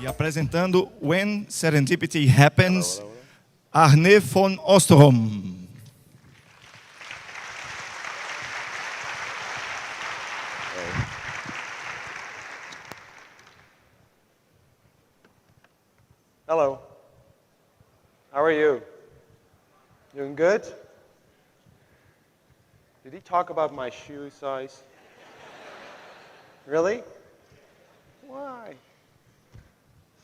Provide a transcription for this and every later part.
E apresentando When Serendipity Happens, Arne von Oosterom. Hello. How are you? Doing good? Did he talk about my shoe size? Really? Why?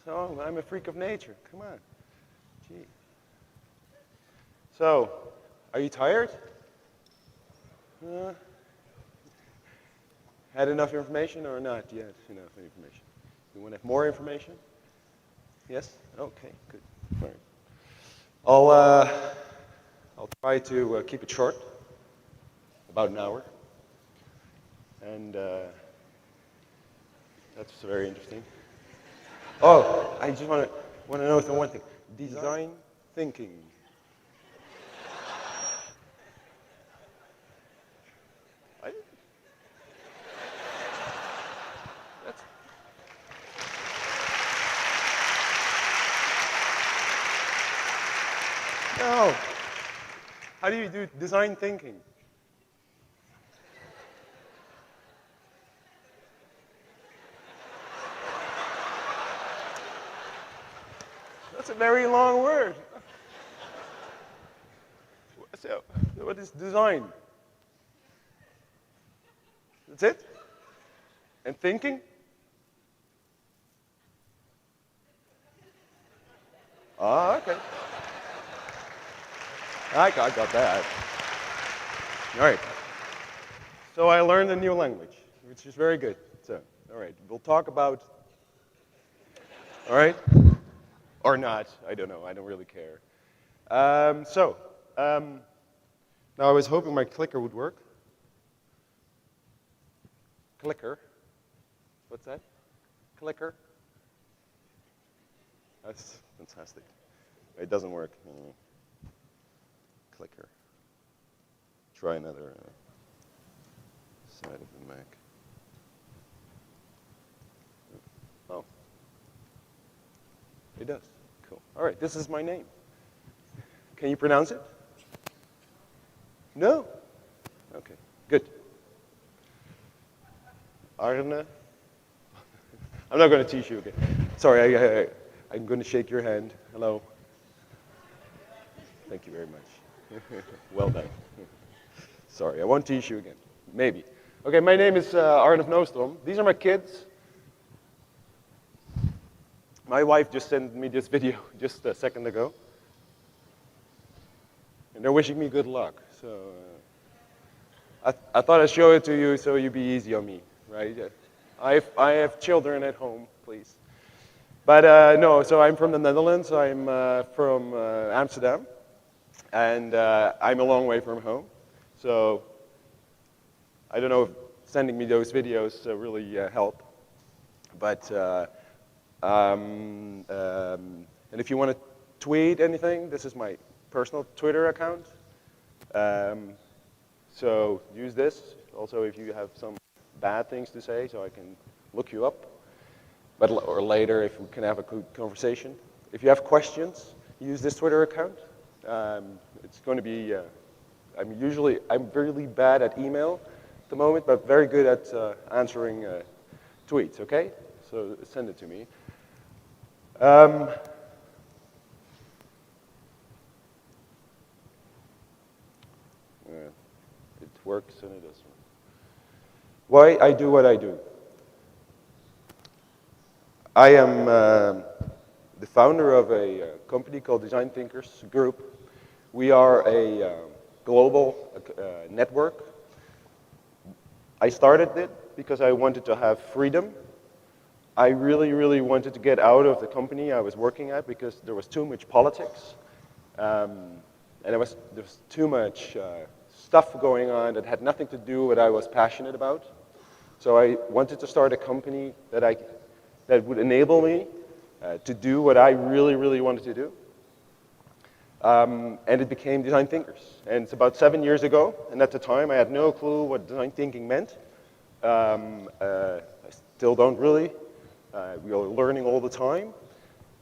So, I'm a freak of nature. Come on. Gee. So, are you tired? Had enough information or not yet enough information? You want to have more information? Yes? Okay, good. All right. I'll try to keep it short, about an hour. And that's very interesting. Oh, I just want to know one thing. Design thinking. No. How do you do design thinking? That's a very long word. So, what is design? That's it? And thinking? Ah, okay. I got that. All right. So I learned a new language, which is very good. So, all right, we'll talk about, all right? Or not, I don't know, I don't really care. Now I was hoping my clicker would work. Clicker. What's that? Clicker. That's fantastic. It doesn't work. Clicker. Try another side of the Mac. Oh. It does. Cool. All right, this is my name. Can you pronounce it? No? Okay, good. Arne. I'm not going to teach you again. Sorry, I'm going to shake your hand. Hello. Thank you very much. Well done. Sorry, I won't teach you again. Maybe. Okay, my name is Arne van Oosterom. These are my kids. My wife just sent me this video just a second ago. And they're wishing me good luck. So I thought I'd show it to you so you'd be easy on me, right? I have children at home, please. But no, so I'm from the Netherlands. I'm from Amsterdam. And I'm a long way from home. So I don't know if sending me those videos really help. But, and if you want to tweet anything, this is my personal Twitter account. So use this. Also, if you have some bad things to say, so I can look you up. But, or later, if we can have a good conversation. If you have questions, use this Twitter account. It's going to be, I'm really bad at email at the moment, but very good at answering tweets, okay? So send it to me. It works and it doesn't. Why I do what I do. I am the founder of a company called Design Thinkers Group. We are a global network. I started it because I wanted to have freedom. I really, really wanted to get out of the company I was working at because there was too much politics. And there was too much stuff going on that had nothing to do with what I was passionate about. So I wanted to start a company that would enable me to do what I really, really wanted to do. And it became Design Thinkers. And it's about 7 years ago, and at the time I had no clue what design thinking meant. I still don't really. We are learning all the time.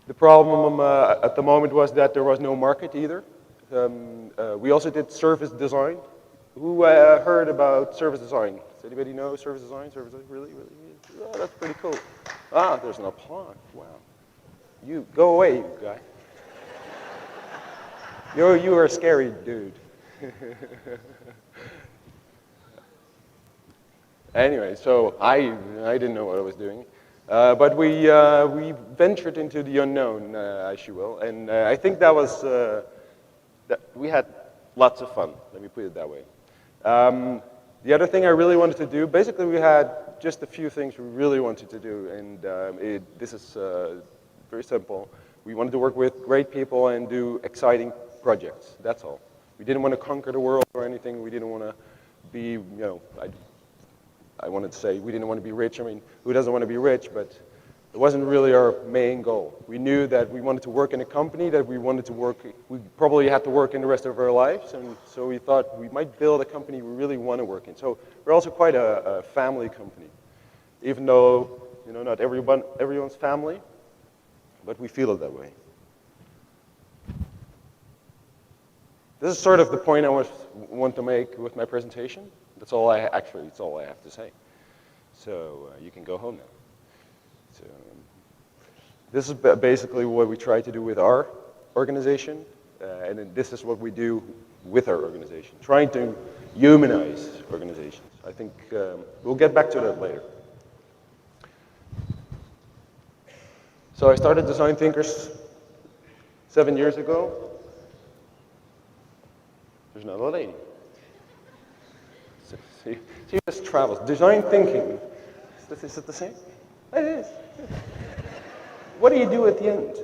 The problem at the moment was that there was no market either. We also did service design. Who heard about service design? Does anybody know service design? Service design? Really? Oh, that's pretty cool. Ah, there's an applause. Wow. You, go away, you guy. You are a scary dude. Anyway, so I didn't know what I was doing. But we ventured into the unknown, as you will, and I think that was, that we had lots of fun, let me put it that way. The other thing I really wanted to do, basically we had just a few things we really wanted to do, and this is very simple. We wanted to work with great people and do exciting projects, that's all. We didn't want to conquer the world or anything, we didn't want to be, you know, I wanted to say we didn't want to be rich. I mean, who doesn't want to be rich? But it wasn't really our main goal. We knew that we wanted to work in a company, that we wanted to work, we probably had to work in the rest of our lives, and so we thought we might build a company we really want to work in. So we're also quite a family company, even though, you know, not everyone's family, but we feel it that way. This is sort of the point I want to make with my presentation. That's all it's all I have to say. So you can go home now. So this is basically what we try to do with our organization, and then this is what we do with our organization, trying to humanize organizations. I think we'll get back to that later. So I started Design Thinkers 7 years ago. There's another lady. See, this travels. Design thinking. Is it the same? It is. What do you do at the end?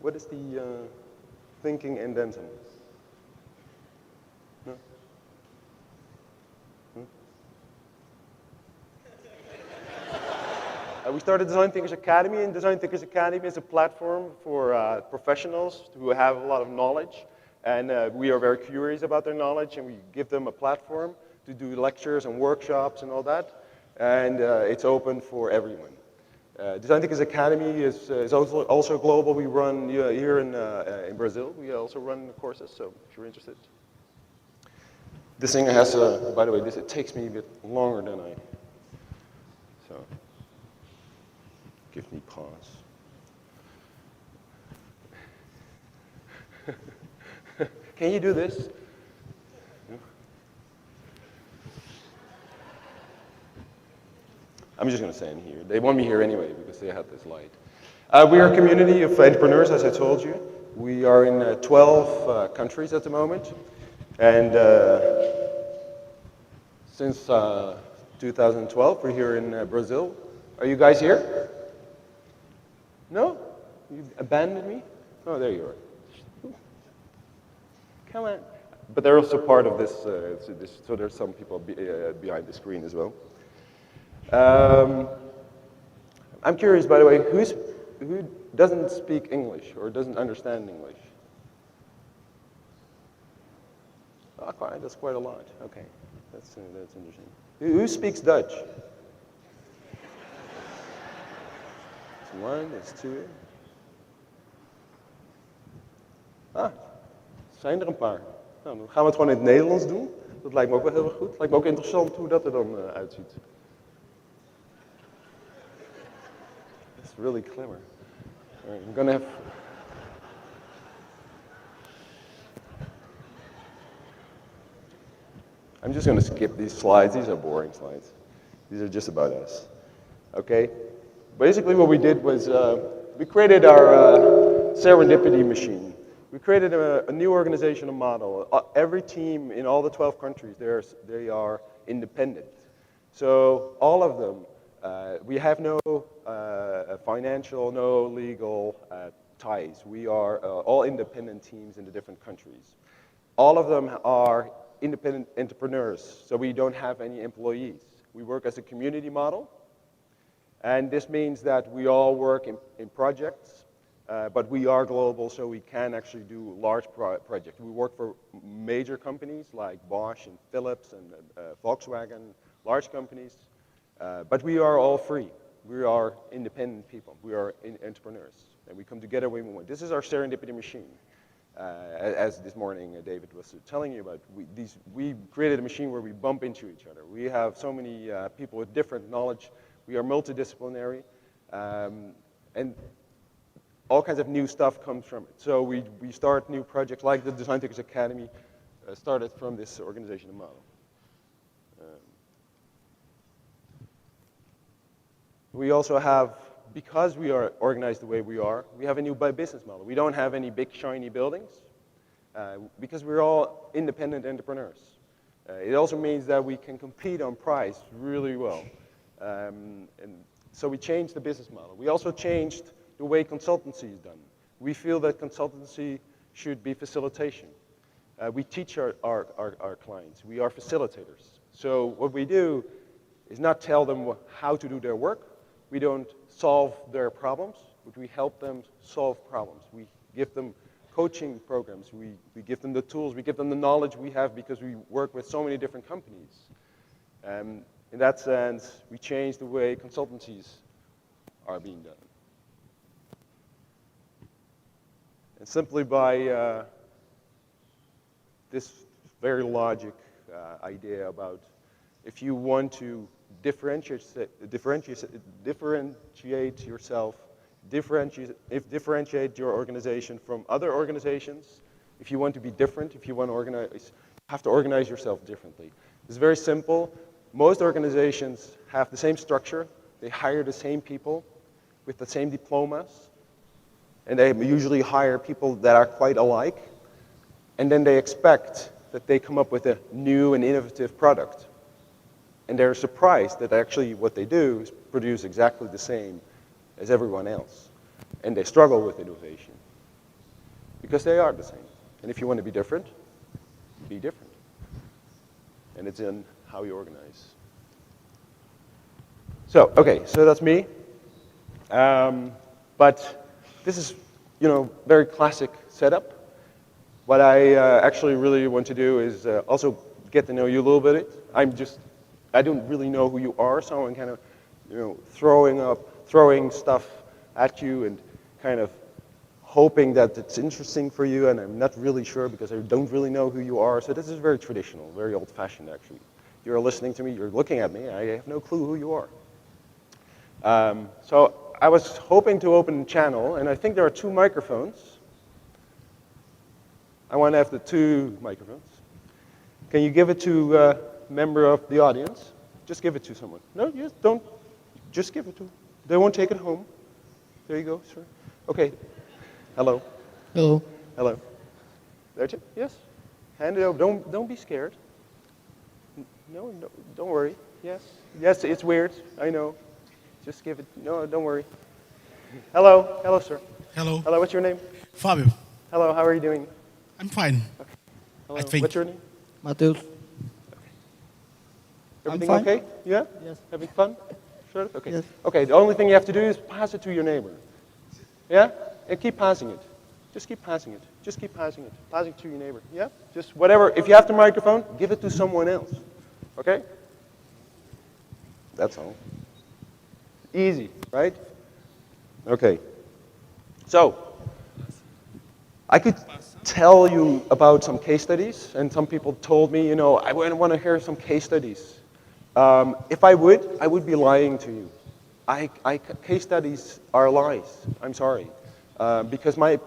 What is the thinking and then some? No? We started Design Thinkers Academy, and Design Thinkers Academy is a platform for professionals who have a lot of knowledge, and we are very curious about their knowledge, and we give them a platform to do lectures and workshops and all that, and it's open for everyone. Design Thinkers Academy is also global. We run here in Brazil. We also run courses, so if you're interested. This thing has, by the way, it takes me a bit longer than so give me pause. Can you do this? I'm just going to stand here. They want me here anyway because they have this light. We are a community of entrepreneurs, as I told you. We are in 12 countries at the moment. And since 2012, we're here in Brazil. Are you guys here? No? You abandoned me? Oh, there you are. Come on. But they're also part of this, so there's some people behind the screen as well. I'm curious, by the way, who doesn't speak English or doesn't understand English? Oh, that's quite a lot. Okay, that's interesting. Who speaks Dutch? That's one, that's two. Ah, zijn er een paar. Nou, dan gaan we het gewoon in het Nederlands doen. Dat lijkt me ook wel heel erg goed. Lijkt me ook interessant hoe dat er dan uitziet. That's really clever. All right, I'm gonna have. I'm just gonna skip these slides. These are boring slides. These are just about us. Okay. Basically, what we did was we created our Serendipity machine. We created a new organizational model. Every team in all the 12 countries, they are independent. So all of them, we have no financial, no legal ties. We are all independent teams in the different countries. All of them are independent entrepreneurs, so we don't have any employees. We work as a community model, and this means that we all work in projects. But we are global, so we can actually do large projects. We work for major companies like Bosch and Philips and Volkswagen, large companies. But we are all free. We are independent people. We are entrepreneurs. And we come together when we want. This is our serendipity machine. As this morning David was telling you about, we created a machine where we bump into each other. We have so many people with different knowledge. We are multidisciplinary. And all kinds of new stuff comes from it. So we start new projects like the Design Thinkers Academy started from this organizational model. We also have, because we are organized the way we are, we have a new business model. We don't have any big shiny buildings because we're all independent entrepreneurs. It also means that we can compete on price really well. And so we changed the business model. We also changed the way consultancy is done. We feel that consultancy should be facilitation. We teach our clients. We are facilitators. So what we do is not tell them how to do their work. We don't solve their problems, but we help them solve problems. We give them coaching programs. We give them the tools. We give them the knowledge we have because we work with so many different companies. In that sense, we change the way consultancies are being done. And simply by this very logic idea about if you want to differentiate yourself, differentiate your organization from other organizations. If you want to be different, if you want to organize, you have to organize yourself differently. It's very simple. Most organizations have the same structure. They hire the same people with the same diplomas. And they usually hire people that are quite alike. And then they expect that they come up with a new and innovative product. And they're surprised that actually what they do is produce exactly the same as everyone else. And they struggle with innovation because they are the same. And if you want to be different, be different. And it's in how you organize. So, okay, so that's me. But this is, very classic setup. What I actually really want to do is also get to know you a little bit. I don't really know who you are, so I'm kind of, throwing stuff at you and kind of hoping that it's interesting for you, and I'm not really sure because I don't really know who you are. So this is very traditional, very old-fashioned, actually. You're listening to me, you're looking at me, I have no clue who you are. So I was hoping to open a channel, and I think there are 2 microphones. I want to have the 2 microphones. Can you give it to a member of the audience? Just give it to someone. No, don't. Just give it to them. They won't take it home. There you go, sir. Okay. Hello. Hello. Hello. There too? Yes. Hand it over. Don't be scared. No, don't worry. Yes. Yes, it's weird. I know. Just give it. No, don't worry. Hello. Hello, sir. Hello. Hello, what's your name? Fabio. Hello, how are you doing? I'm fine. Okay. Hello. I think. What's your name? Mateus. Everything fine. okay? Yeah? Yes. Having fun? Sure? Okay. Yes. Okay, the only thing you have to do is pass it to your neighbor. Yeah? And keep passing it. Just keep passing it. Just keep passing it. Passing it to your neighbor. Yeah? Just whatever. If you have the microphone, give it to someone else. Okay? That's all. Easy, right? Okay. So, I could tell you about some case studies, and some people told me, I want to hear some case studies. If I would be lying to you. Case studies are lies. I'm sorry. Because my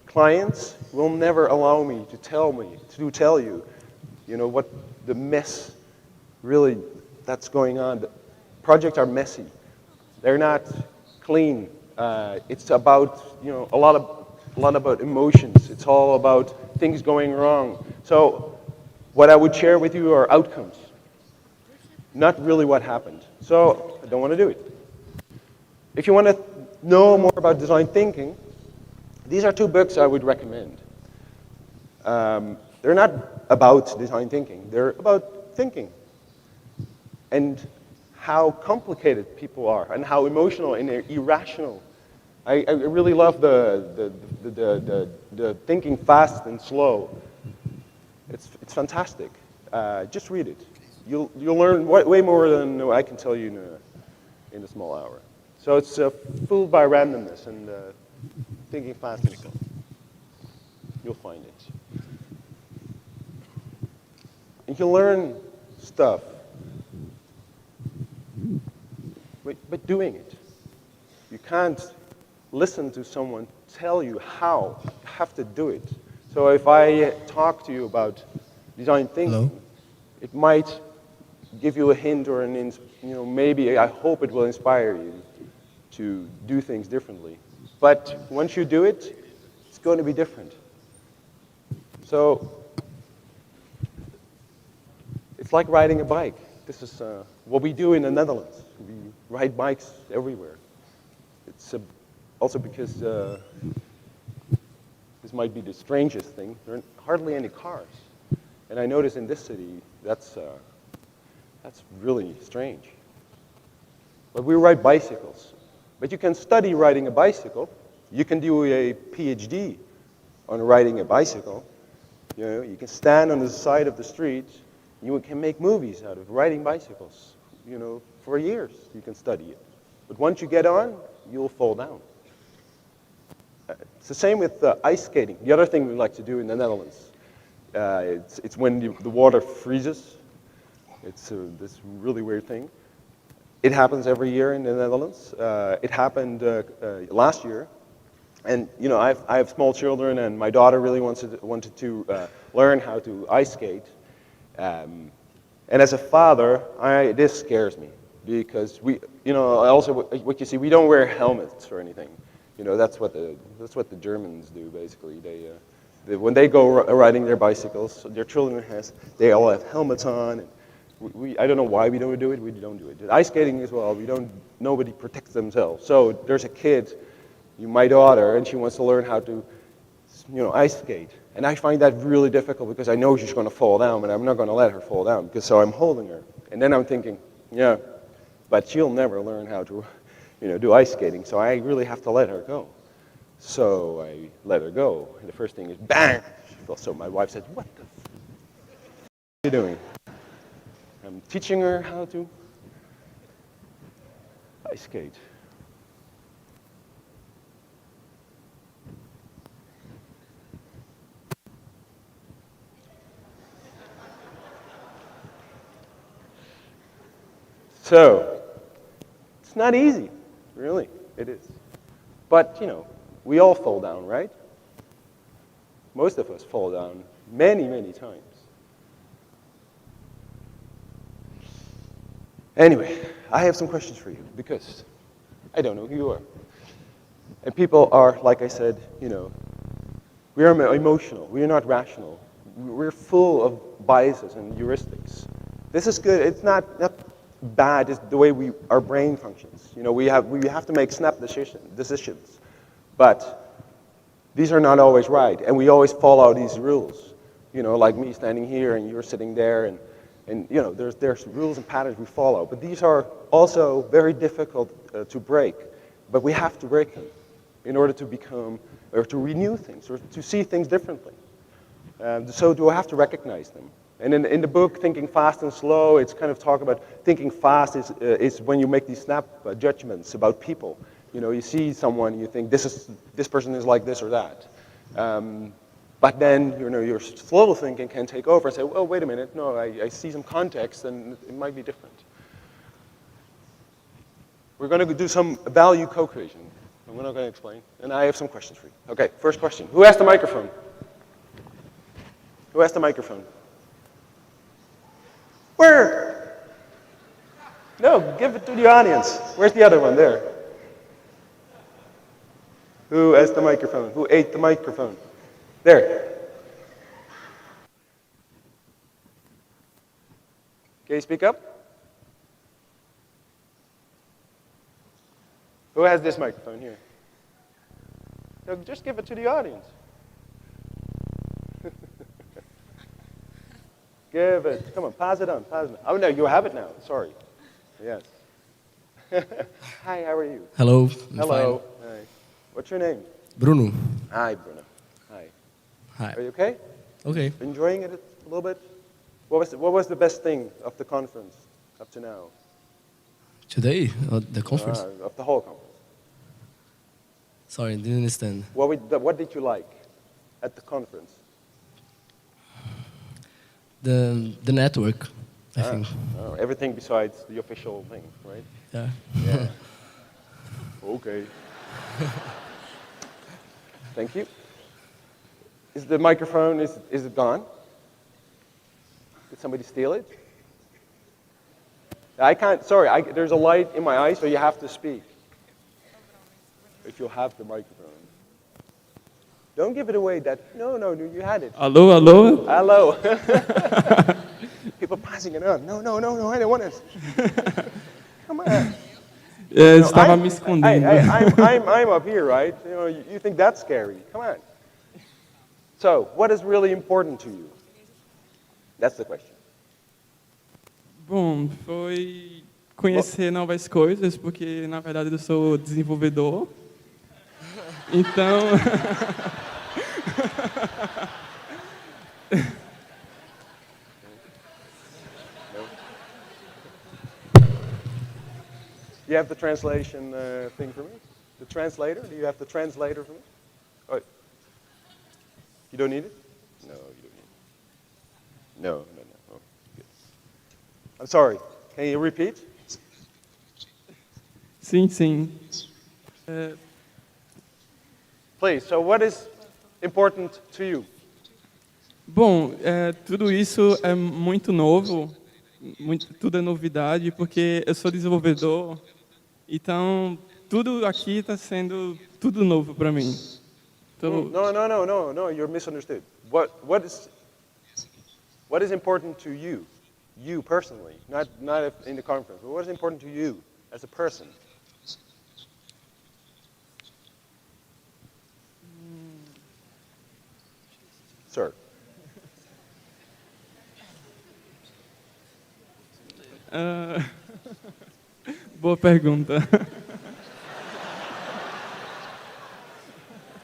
clients will never allow me to tell you, what the mess really that's going on. The projects are messy. They're not clean. It's about, a lot about emotions. It's all about things going wrong. So what I would share with you are outcomes, not really what happened. So I don't want to do it. If you want to know more about design thinking, these are 2 books I would recommend. They're not about design thinking. They're about thinking and how complicated people are and how emotional and irrational. I really love the thinking fast and slow. It's fantastic. Just read it. You'll learn way more than I can tell you in a small hour. So it's fooled by randomness and thinking fast and slow. You'll find it. And you learn stuff by doing it. You can't listen to someone tell you how. You have to do it. So if I talk to you about design thinking, Hello? it might give you a hint or maybe I hope it will inspire you to do things differently. But once you do it, it's going to be different. So it's like riding a bike. This is what we do in the Netherlands. We ride bikes everywhere. It's also because this might be the strangest thing. There are hardly any cars. And I notice in this city, that's really strange. But we ride bicycles. But you can study riding a bicycle. You can do a PhD on riding a bicycle. You can stand on the side of the street. You can make movies out of riding bicycles. For years you can study it. But once you get on, you'll fall down. It's the same with ice skating. The other thing we like to do in the Netherlands. It's when the water freezes. It's this really weird thing. It happens every year in the Netherlands. It happened last year. And I have small children, and my daughter really wanted to learn how to ice skate. And as a father, this scares me because also what you see, we don't wear helmets or anything. That's what the Germans do basically. When they go riding their bicycles, their children they all have helmets on. And I don't know why we don't do it. We don't do it. Ice skating as well. Nobody protects themselves. So there's a kid, my daughter, and she wants to learn how to, ice skate. And I find that really difficult because I know she's going to fall down, and I'm not going to let her fall down. So I'm holding her, and then I'm thinking, yeah, but she'll never learn how to, do ice skating. So I really have to let her go. So I let her go, and the first thing is bang. She fell. So my wife said, "What the are you doing?" I'm teaching her how to ice skate. So, it's not easy, really, it is. But, we all fall down, right? Most of us fall down many, many times. Anyway, I have some questions for you because I don't know who you are. And people are, like I said, we are emotional, we are not rational. We're full of biases and heuristics. This is good, it's not bad, it's the way our brain functions. We have to make snap decisions. But these are not always right, and we always follow these rules. Like me standing here and you're sitting there, and there's rules and patterns we follow. But these are also very difficult to break. But we have to break them in order to become, or to renew things, or to see things differently. So do I have to recognize them? And in the book, Thinking Fast and Slow, it's kind of talk about thinking fast is when you make these snap judgments about people. You see someone, and you think this person is like this or that. But then, your slow thinking can take over and say, well, wait a minute, no, I see some context, and it might be different. We're going to do some value co-creation. I'm not going to explain, and I have some questions for you. Okay, first question. Who has the microphone? Who has the microphone? Where? No, give it to the audience. Where's the other one? There. Who has the microphone? Who ate the microphone? There. Can you speak up? Who has this microphone here? No, just give it to the audience. Give it. Come on, pass it on. Pass it on. Oh, no, you have it now. Sorry. Yes. Hi, how are you? Hello. I'm Hello. Hi. What's your name? fine. Bruno. Hi, Bruno. Hi. Hi. Are you okay? Okay. Enjoying it a little bit? What was the best thing of the conference up to now? Today, the conference? Of the whole conference. Sorry, didn't understand. What did you like at the conference? The network, I think. Oh, everything besides the official thing, right? Yeah. Yeah. Okay. Thank you. Is the microphone, is it gone? Did somebody steal it? I can't, sorry, there's a light in my eye, so you have to speak. If you'll have the microphone. Don't give it away, no, you had it. Alô, alô? Hello. People passing it on. No, I don't want it. Come on. Estava me escondendo. I'm up here, right? You think that's scary. Come on. So, what is really important to you? That's the question. Bom, foi conhecer novas coisas, porque na verdade eu sou desenvolvedor. Então. Do you have the translation thing for me? The translator? Do you have the translator for me? Oh, you don't need it? No, you don't need it. No. Oh, good. I'm sorry. Can you repeat? Sim. Please. So what is important to you? Bom, tudo isso é muito novo, tudo é novidade, porque eu sou desenvolvedor, então tudo aqui está sendo tudo novo para mim. Então, No, you're misunderstood. What is important to you? You personally, not in the conference, but what is important to you as a person? Sir. Boa pergunta.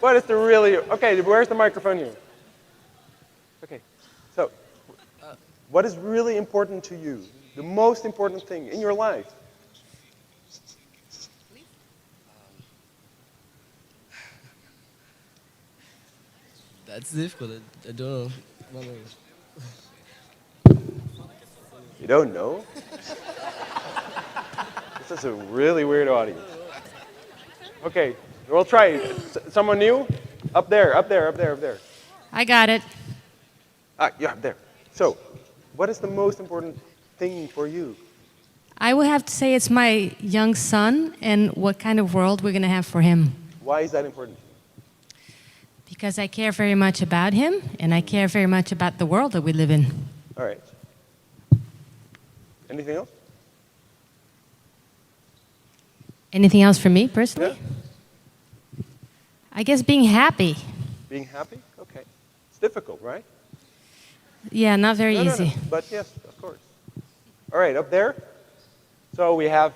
What is the really, okay, where's the microphone here? Okay, so what is really important to you? The most important thing in your life? That's difficult. I don't know. You don't know? This is a really weird audience. Okay, we'll try it. Someone new? Up there. I got it. Yeah, there. So, what is the most important thing for you? I would have to say it's my young son and what kind of world we're going to have for him. Why is that important? Because I care very much about him and I care very much about the world that we live in. All right. Anything else? Anything else for me personally? Yeah. I guess being happy. Being happy? Okay. It's difficult, right? Yeah, not very easy. No. But yes, of course. All right, up there. So we have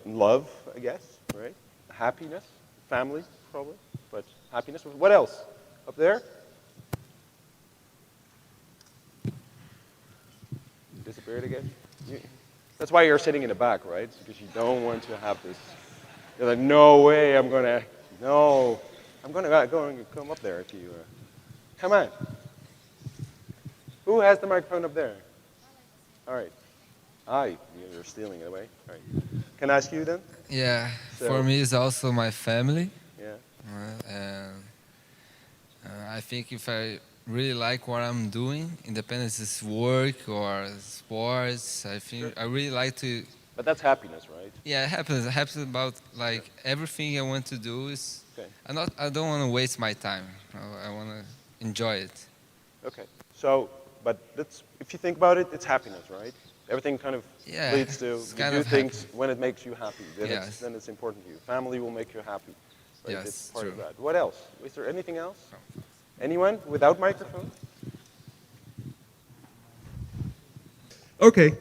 love, I guess, right? Happiness, family, probably, but happiness. What else? Up there? Disappeared again? That's why you're sitting in the back, right? It's because you don't want to have this. You're like, no way, I'm going to come up there if you, come on. Who has the microphone up there? All right. You're stealing it away. All right. Can I ask you then? Yeah, So- for me it's also my family. Yeah. And I think if I really like what I'm doing, independence is work or sports, I think I really like to. But that's happiness, right? Yeah, it happens about like everything I want to do is. Okay. I don't want to waste my time. I want to enjoy it. Okay. So, but that's, if you think about it, it's happiness, right? Everything kind of Yeah, leads to it's you kind do of things when it makes you happy. Yes. Then it's important to you. Family will make you happy. Right? Yes, It's part of true. that. What else? Is there anything else? Anyone without microphone? Okay.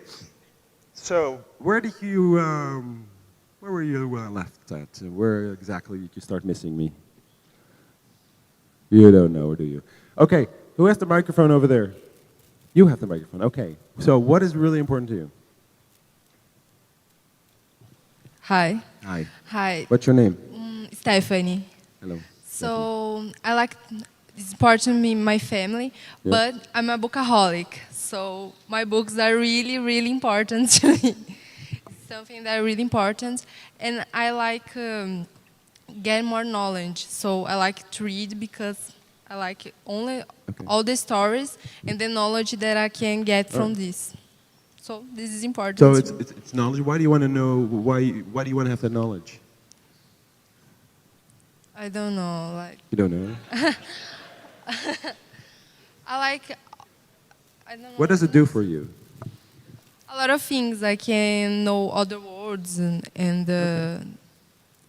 So, Where did you, where were you left at? Where exactly did you start missing me? You don't know, do you? Okay, who has the microphone over there? You have the microphone, okay. So what is really important to you? Hi. Hi. Hi. What's your name? Stephanie. Hello. So I like it's important to me, my family, Yeah. but I'm a bookaholic. So my books are really, really important to me. Something that are really important, and I like get more knowledge. So I like to read because I like only all the stories and the knowledge that I can get from this. So this is important. So to me. it's knowledge. Why do you want to know? Why do you want to have that knowledge? I don't know, like You don't know. I like. I don't know. What does it do for you? A lot of things. I can know other words and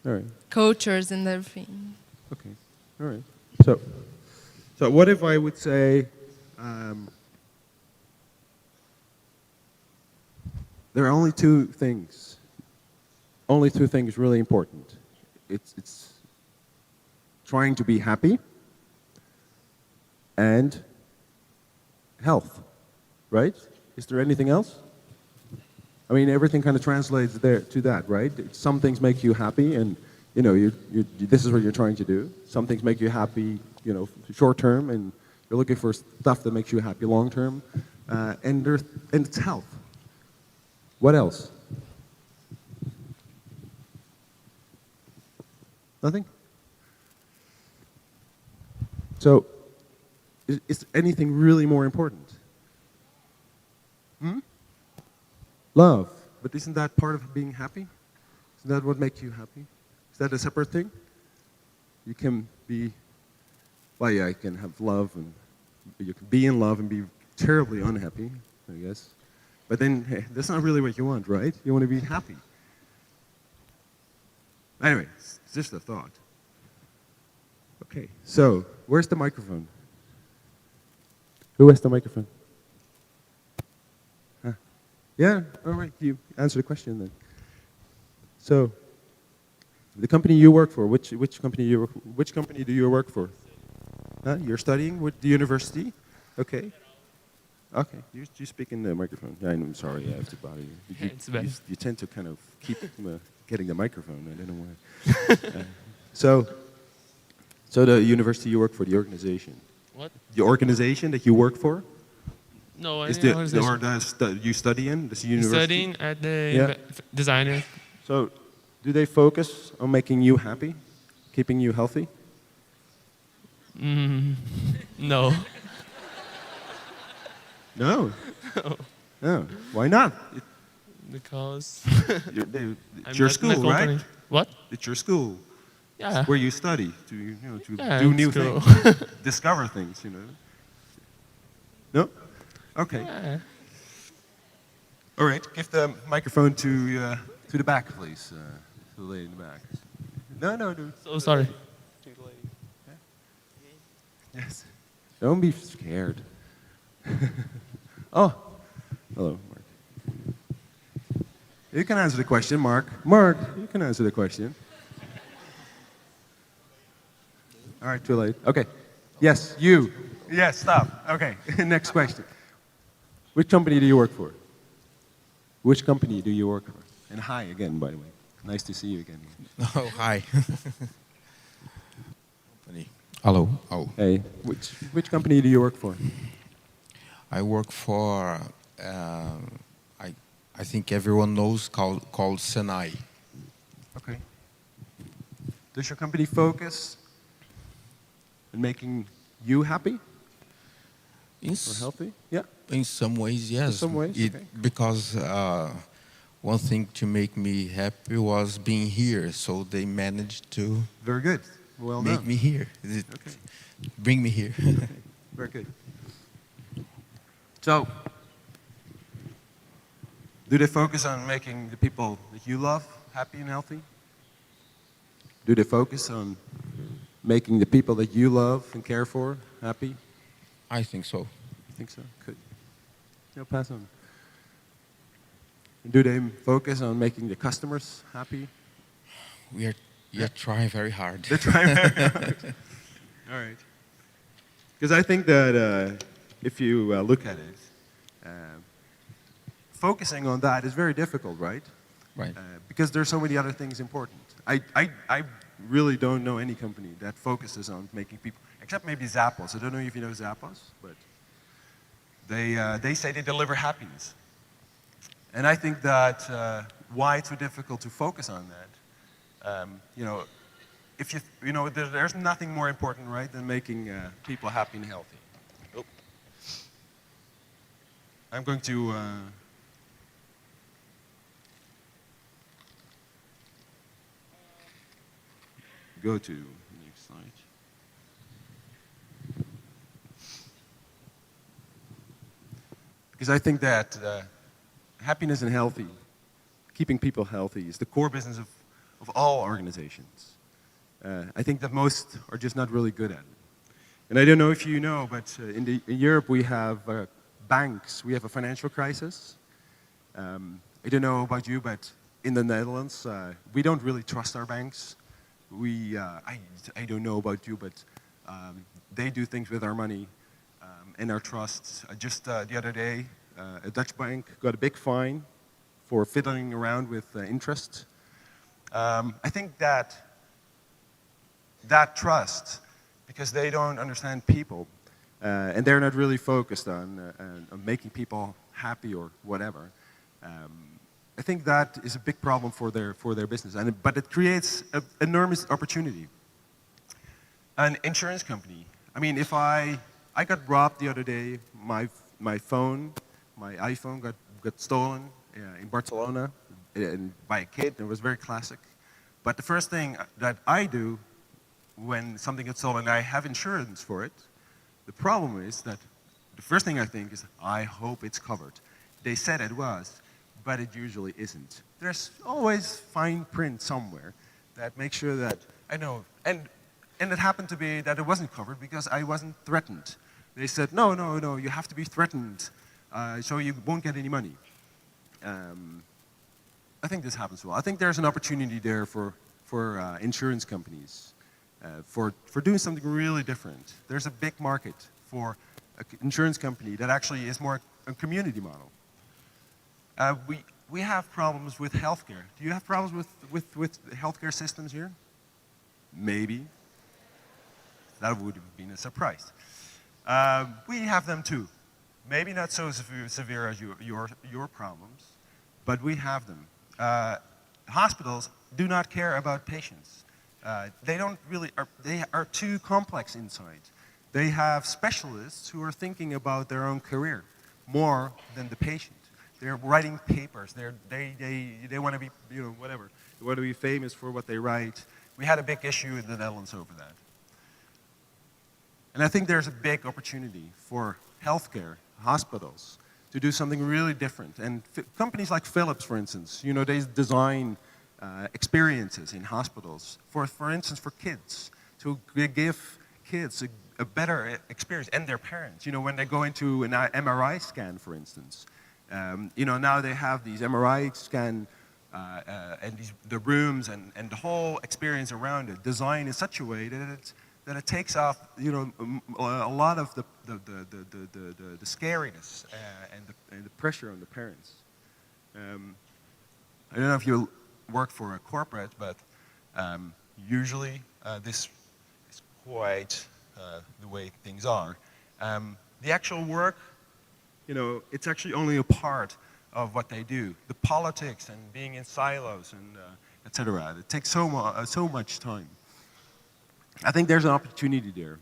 All right. cultures and everything. Okay. All right. So what if I would say, there are only two things really important. It's trying to be happy and health, right? Is there anything else? I mean, everything kind of translates there to that, right? Some things make you happy, and you know, this is what you're trying to do. Some things make you happy, you know, short term, and you're looking for stuff that makes you happy long term, and it's health. What else? Nothing? So, is anything really more important? Love. But isn't that part of being happy? Isn't that what makes you happy? Is that a separate thing? You can be, well, yeah, you can have love, and you can be in love and be terribly unhappy, I guess. But then, hey, that's not really what you want, right? You want to be happy. Anyway, it's just a thought. Okay, so, where's the microphone? Who has the microphone? Huh? Yeah, all right, you answer the question then. So, the company you work for, which company do you work for? Huh? You're studying with the university? Okay. Okay, you speak in the microphone. Yeah, I'm sorry, I have to bother you. It's bad. You tend to kind of keep getting the microphone. I don't know why. So the university you work for, the organization. What? The organization that you work for? No, Is any organization. you study in this I'm university? studying at the Yeah. designer. So, do they focus on making you happy, keeping you healthy? No. No. No. No. Why not? Because It's I'm your not in school, a company. right? What? It's your school. Yeah. It's where you study to Yeah, do it's new cool. things, discover things. No. Okay. Yeah. All right. Give the microphone to the back, please. To the lady in the back. No. So sorry. Yes. Don't be scared. Oh, hello, Mark. You can answer the question, Mark. Mark, you can answer the question. All right, too late. Okay. Yes, you. Yes, stop. Okay, next question. Which company do you work for? Which company do you work for? And hi again, by the way. Nice to see you again. Oh, hi. Hello. Oh. Hey, which company do you work for? I work for, I think everyone knows, called Senai. Okay. Does your company focus on making you happy or healthy? Yeah. In some ways, yes. In some ways, okay. Because one thing to make me happy was being here, so they managed to Very good. Well make done. me here. Okay. Bring me here. Very good. So, do they focus on making the people that you love happy and healthy? Do they focus on making the people that you love and care for happy? I think so. You think so? Good. Yeah, pass on. Do they focus on making the customers happy? We are trying very hard. They're trying very hard. All right. Because I think that if you look at it, focusing on that is very difficult, right? Right. Because there's so many other things important. I really don't know any company that focuses on making people, except maybe Zappos. I don't know if you know Zappos, but they say they deliver happiness. And I think that why it's so difficult to focus on that, you know, if you know, there's nothing more important, right, than making people happy and healthy. Oh. I'm going to go to the next slide. Because I think that happiness and healthy, keeping people healthy, is the core business of all organizations. I think that most are just not really good at it. And I don't know if you know, but in Europe we have banks. We have a financial crisis. I don't know about you, but in the Netherlands, we don't really trust our banks. I don't know about you, but they do things with our money and our trusts. Just the other day, a Dutch bank got a big fine for fiddling around with interest. I think that trust, because they don't understand people, and they're not really focused on making people happy or whatever. I think that is a big problem for their business, but it creates an enormous opportunity. An insurance company. I mean, if I got robbed the other day, my iPhone got stolen in Barcelona by a kid. It was very classic. But the first thing that I do when something gets stolen, I have insurance for it. The problem is that the first thing I think is, I hope it's covered. They said it was, but it usually isn't. There's always fine print somewhere that makes sure that, I know, and it happened to be that it wasn't covered because I wasn't threatened. They said, no, you have to be threatened, so you won't get any money. I think this happens well. I think there's an opportunity there for insurance companies, for doing something really different. There's a big market for an insurance company that actually is more a community model. We have problems with healthcare. Do you have problems with healthcare systems here? Maybe. That would have been a surprise. We have them too. Maybe not so severe as your problems, but we have them. Hospitals do not care about patients. They are too complex inside. They have specialists who are thinking about their own career more than the patient. They're writing papers. They want to be, whatever. They want to be famous for what they write. We had a big issue in the Netherlands over that. And I think there's a big opportunity for healthcare, hospitals, to do something really different. And companies like Philips, for instance, they design experiences in hospitals, for instance, for kids, to give kids a better experience, and their parents. When they go into an MRI scan, for instance, now they have these MRI scan and the rooms and the whole experience around it designed in such a way that it takes off, a lot of the scariness and the pressure on the parents. I don't know if you work for a corporate, but usually this is quite the way things are. The actual work, it's actually only a part of what they do. The politics and being in silos and etc. It takes so much time. I think there's an opportunity there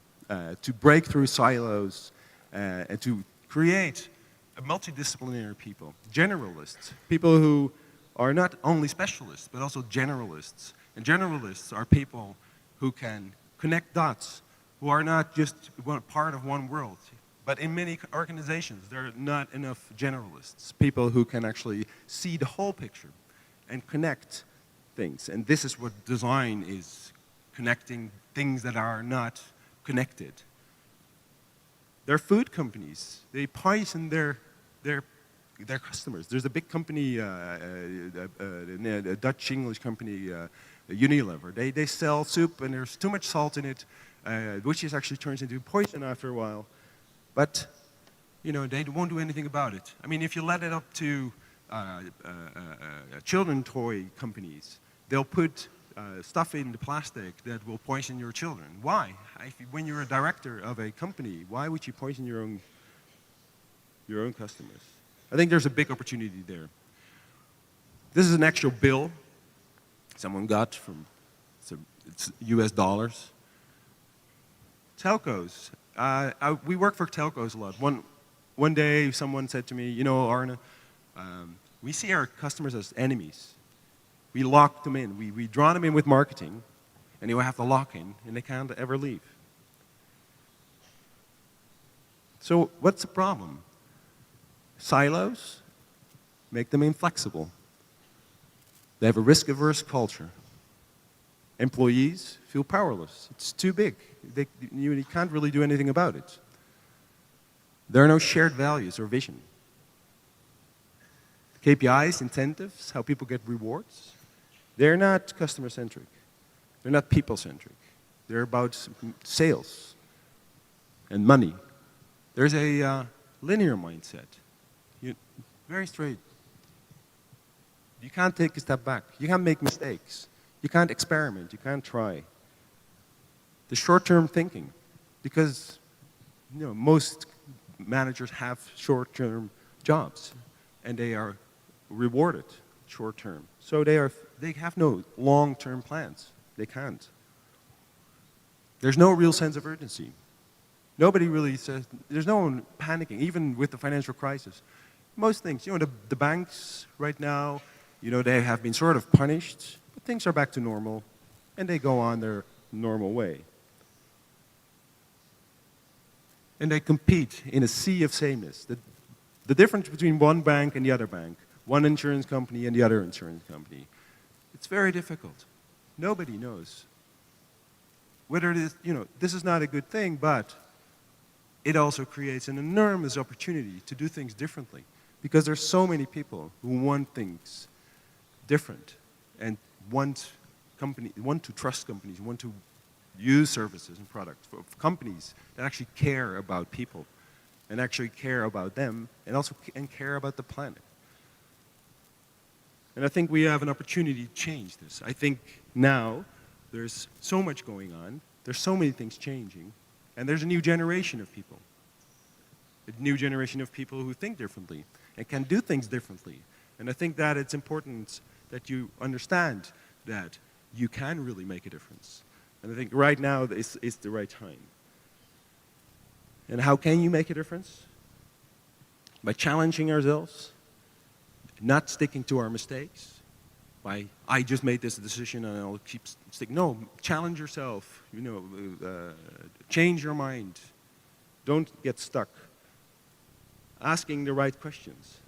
to break through silos and to create a multidisciplinary people, generalists, people who are not only specialists, but also generalists. And generalists are people who can connect dots, who are not just part of one world. But in many organizations, there are not enough generalists, people who can actually see the whole picture and connect things. And this is what design is, connecting things that are not connected. They're food companies. They poison their customers. There's a big company, a Dutch-English company, Unilever. They sell soup and there's too much salt in it, which actually turns into poison after a while. But they won't do anything about it. I mean, if you let it up to children toy companies, they'll put stuff in the plastic that will poison your children. Why? When you're a director of a company, why would you poison your own customers? I think there's a big opportunity there. This is an actual bill someone got from, it's US dollars. Telcos. We work for telcos a lot. One day someone said to me, you know, Arne, we see our customers as enemies. We lock them in. We draw them in with marketing, and they will have to lock in, and they can't ever leave. So what's the problem? Silos make them inflexible. They have a risk-averse culture. Employees feel powerless. It's too big. You can't really do anything about it. There are no shared values or vision. KPIs, incentives, how people get rewards, they're not customer-centric. They're not people-centric. They're about sales and money. There's a linear mindset. Very straight. You can't take a step back. You can't make mistakes. You can't experiment. You can't try. The short-term thinking, because most managers have short-term jobs, and they are rewarded short-term. So they have no long-term plans. They can't. There's no real sense of urgency. Nobody really says, there's no one panicking, even with the financial crisis. Most things, the banks right now, they have been sort of punished, but things are back to normal, and they go on their normal way. And they compete in a sea of sameness. The difference between one bank and the other bank, one insurance company and the other insurance company, it's very difficult. Nobody knows whether it is, this is not a good thing, but it also creates an enormous opportunity to do things differently, because there's so many people who want things different and want to trust companies, want to use services and products for companies that actually care about people and actually care about them and also care about the planet. And I think we have an opportunity to change this. I think now there's so much going on, there's so many things changing, and there's a new generation of people. A new generation of people who think differently and can do things differently. And I think that it's important that you understand that you can really make a difference. And I think right now is the right time. And how can you make a difference? By challenging ourselves, not sticking to our mistakes, by, I just made this decision and I'll keep sticking. No, challenge yourself, change your mind. Don't get stuck. Asking the right questions.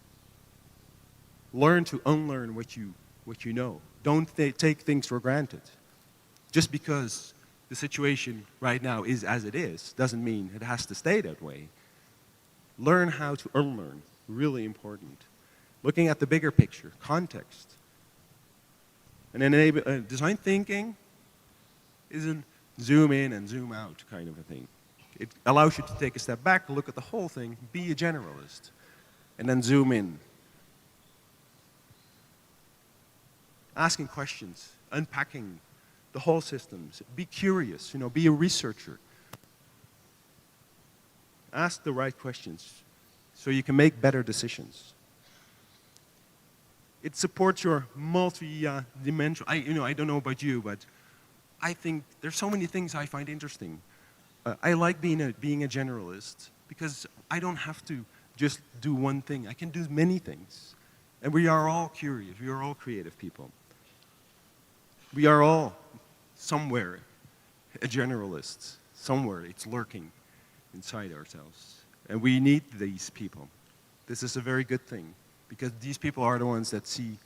Learn to unlearn what you know. Don't take things for granted. Just because the situation right now is as it is, doesn't mean it has to stay that way. Learn how to unlearn, really important. Looking at the bigger picture, context. And then design thinking isn't zoom in and zoom out kind of a thing. It allows you to take a step back, look at the whole thing, be a generalist, and then zoom in. Asking questions, unpacking the whole systems. Be curious, be a researcher. Ask the right questions so you can make better decisions. It supports your multi-dimensional, I don't know about you, but I think there's so many things I find interesting. I like being a generalist because I don't have to just do one thing. I can do many things. And we are all curious. We are all creative people. We are all somewhere a generalist. Somewhere it's lurking inside ourselves. And we need these people. This is a very good thing because these people are the ones that see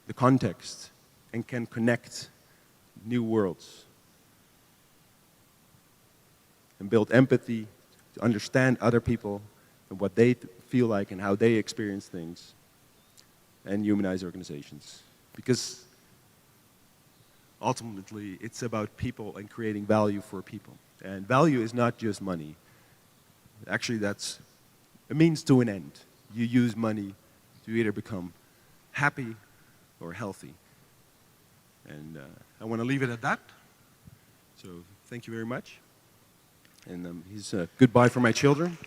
the context and can connect new worlds. And build empathy, to understand other people and what they feel like and how they experience things, and humanize organizations. Because ultimately, it's about people and creating value for people. And value is not just money. Actually, that's a means to an end. You use money to either become happy or healthy. And I want to leave it at that. So thank you very much. And he's goodbye for my children.